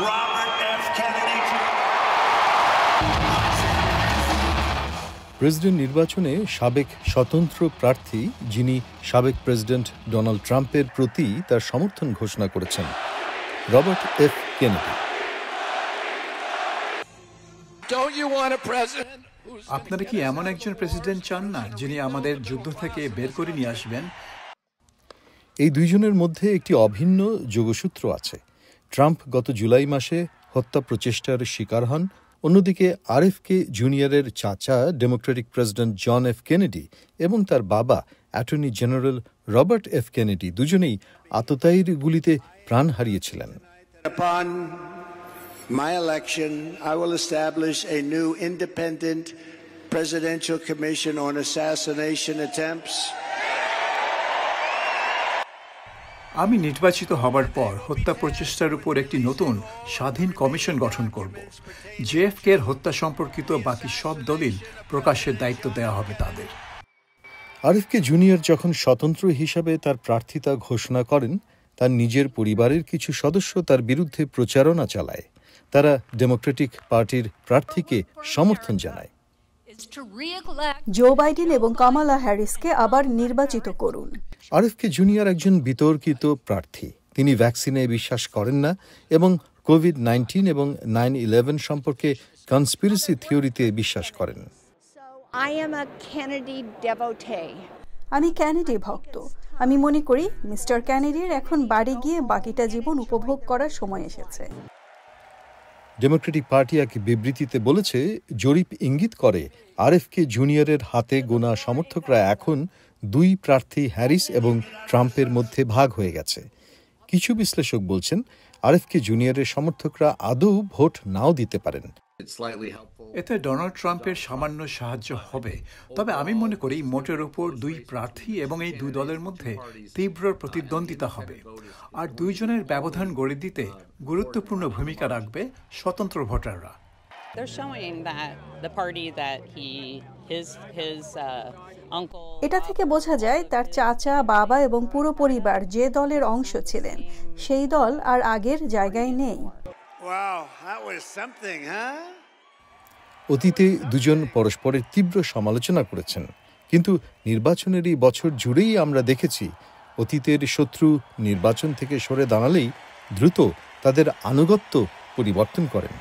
Robert F. Kennedy. President নির্বাচনে সাবেক স্বতন্ত্র প্রার্থী যিনি সাবেক প্রেসিডেন্ট ডোনাল্ড ট্রাম্পের প্রতি তার সমর্থন ঘোষণা করেছেন, রবার্ট এফ কেনেডি। আপনারা কি এমন একজন প্রেসিডেন্ট চান না যিনি আমাদের যুদ্ধ থেকে বের করে নিয়ে আসবেন? এই দুইজনের মধ্যে একটি অভিন্ন যোগসূত্র আছে। ট্রাম্প গত জুলাই মাসে হত্যা প্রচেষ্টার শিকার হন। অন্যদিকে আরএফকে জুনিয়রের চাচা Democratic president John F Kennedy এবং তার বাবা attorney general Robert F Kennedy দুজনেই আততায়ীর গুলিতে প্রাণ হারিয়েছিলেন। Upon my election, I will establish a new independent presidential commission on assassination attempts. আমি নির্বাচিত হবার পর হত্যা প্রচেষ্টার উপর একটি নতুন স্বাধীন কমিশন গঠন করব। জেএফকে এর হত্যা সম্পর্কিত বাকি সব দলিল প্রকাশের দায়িত্ব দেওয়া হবে তাদের। আরএফকে জুনিয়র যখন স্বতন্ত্র হিসাবে তার প্রার্থিতা ঘোষণা করেন, তার নিজের পরিবারের কিছু সদস্য তার বিরুদ্ধে প্রচারণা চালায়। তারা ডেমোক্রেটিক পার্টির প্রার্থীকে সমর্থন জানায়। জো বাইডেন এবং কামালা হ্যারিসকে আবার নির্বাচিত করুন। আরএফকে জুনিয়র একজন বিতর্কিত প্রার্থী। তিনি ভ্যাকসিনে বিশ্বাস করেন না এবং কোভিড-19 এবং 9/11 সম্পর্কে কনস্পিরেসি থিওরিতে বিশ্বাস করেন। আমি ক্যানেডি ভক্ত। আমি মনে করি মিস্টার ক্যানেডির এখন বাড়ি গিয়ে বাকিটা জীবন উপভোগ করার সময় এসেছে। ডেমোক্রেটিক পার্টি এক বিবৃতিতে বলেছে, জরিপ ইঙ্গিত করে আরএফকে জুনিয়রের হাতে গোনা সমর্থকরা এখন দুই প্রার্থী হ্যারিস এবং ট্রাম্পের মধ্যে ভাগ হয়ে গেছে। কিছু বিশ্লেষক বলছেন আরএফকে জুনিয়রের সমর্থকরা আদৌ ভোট নাও দিতে পারেন। এতে ডোনাল্ড ট্রাম্পের সামান্য সাহায্য হবে, তবে আমি মনে করি মোটের উপর দুই প্রার্থী এবং এই দুই দলের মধ্যে তীব্র প্রতিদ্বন্দ্বিতা হবে, আর দুইজনের ব্যবধান গড়ে দিতে গুরুত্বপূর্ণ ভূমিকা রাখবে স্বতন্ত্র ভোটাররা। এটা থেকে বোঝা যায় তার চাচা, বাবা এবং পুরো পরিবার যে দলের অংশ ছিলেন সেই দল আর আগের জায়গায় নেই। অতীতে দুজন পরস্পরের তীব্র সমালোচনা করেছেন, কিন্তু নির্বাচনের এই বছর জুড়েই আমরা দেখেছি অতীতের শত্রু নির্বাচন থেকে সরে দাঁড়ালেই দ্রুত তাদের আনুগত্য পরিবর্তন করেন।